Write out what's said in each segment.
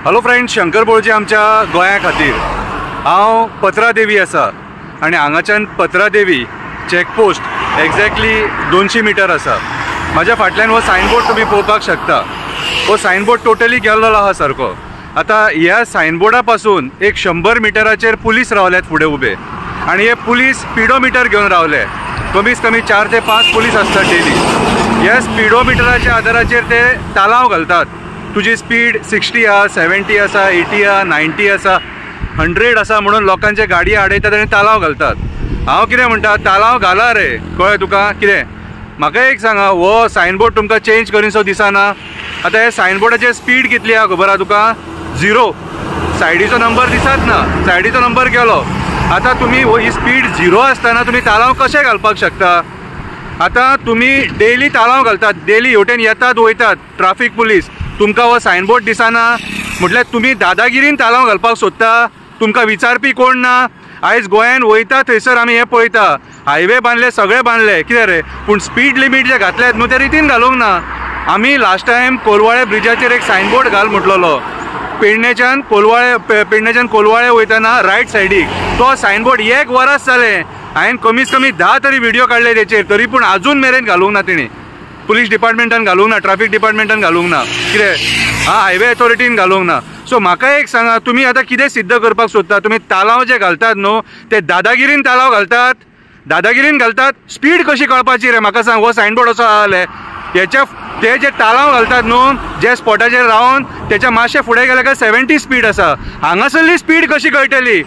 Hello friends, Shankar बोळजे आमच्या गोंया खातीर। हांव पत्रादेवी आसा आनी हांगाच्यान पत्रादेवी चॅकपोस्ट एक्झॅक्टली 200 मिटर आसा। म्हाज्या फाटल्यान हो सायनबोर्ड तुमी पळोवपाक शकता। हो सायनबोर्ड टोटली गेल्लो आहा सारको। आता ह्या सायनबोर्डा पासून एक 100 मिटराचेर पुलीस रावल्यात फुडें उबे आनी हे पुलीस स्पिडोमिटर घेवन रावले। कमीत कमी 4 ते 5 पुलीस आसतात डेली। ह्या स्पिडोमिटराच्या आदाराचेर ते तालाव घालतात। तुजी स्पीड 60 आसा, 70 आसा, 80 आसा, 90 आसा, 100 आसा म्हणून लोकांचे गाडी आडयतात आनी तालाव घालतात। हांव कितें म्हणटा, तालाव घाला रे, कळ्ळें तुका कितें? म्हाका एक सांगा, हो सायनबोर्ड तुमकां चेंज करीनसो दिसना? आतां हे सायनबोर्डाचेर स्पीड कितली आहा खबर आहा तुका? 0। सायडीचो नंबर दिसत ना, सायडीचो नंबर गेलो। आता तुम्ही ही स्पीड 0 आसतना तुम्ही तालाव कशें घालपाक शकता? आता तुम्ही डेली तालाव घालतात, डेली हेवटेन येतात वयतात ट्राफिक पुलीस, तुमकां हो सायनबोर्ड दिसना? म्हटल्यार तुम्ही दादागिरीन तालाव घालपाक सोदता? तुमकां विचारपी कोण ना? आयज गोंयान वयता थंयसर आमी हे पळयता, हायवे बांदले, सगळे बांदले, कितें रे, पूण स्पीड लिमीट जे घातल्यात न्हू ते रितीन घालूंक ना। आमी लास्ट टायम कोलवाळे ब्रिजाचेर एक सायनबोर्ड घाल म्हटलेलो, पेडणेच्यान कोलवाळे वयतना रायट सायडीक तो सायनबोर्ड 1 वरास जालें। हांवें कमीत कमी 10 तरी व्हिडिओ काडले तेचेर, तरी पूण अजून मेरेन घालूंक ना तेणी। पुलीस डिपार्टमेंटान घालूंक ना, ट्राफिक डिपार्टमेंटान घालूंक ना, कितें हायवे अथॉरिटीन घालूंक ना। सो म्हाका एक सांगा, तुमी आतां कितें सिद्ध करपाक सोदता? तुमी तालाव जे घालतात न्हू ते दादागिरीन तालाव घालतात, दादागिरीन घालतात। स्पीड कशी कळपाची रे म्हाका सांग? हो सायनबोर्ड असो आसले हेच्या ते जे तालाव घालतात न्हू जे स्पॉटाचेर रावन त्याच्या मातशे फुडें गेले काय 70 स्पीड आसा, हांगासरली स्पीड कशी कळटली?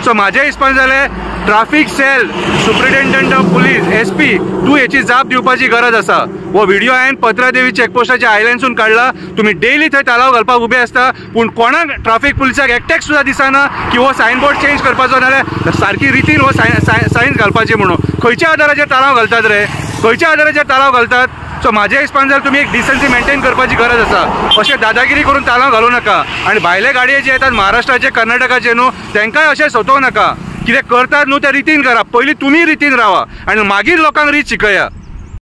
सो म्हाज्या हिसपान जालें traffic cell, superintendent of police, SP, तूं हेची जाप दिवपाची गरज आसा। हो व्हिडिओ हांवें पत्रादेवी चॅकपोस्टाच्या आयलँडसून काडला। तुम्ही डेली थंय तालाव घालपाक उबे आसता, पूण कोणाक ट्राफिक पुलिसाक एकट्याक सुद्धा दिसना की हो सायनबोर्ड चेंज करपाचो, नाल्यार सारकी रितीन हो सायन्स घालपाची म्हणून। खंयच्या आदाराचेर तालाव घालतात रे? खंयच्या आदाराचेर तालाव घालतात? सो म्हाज्या हिसपान जर तुम्ही एक डिसन्सी मेंटेन करपाची गरज आसा। अशें दादागिरी करून तालाव घालूं नाका आनी भायले गाडये जे येतात महाराष्ट्राचे, कर्नाटकाचे न्हू, तांकांय अशें सोदूंक नाका। कितें करतात न्हू ते रितीन करा, पयलीं तुमी रितीन रावा आनी मागीर लोकांक रीत शिकया।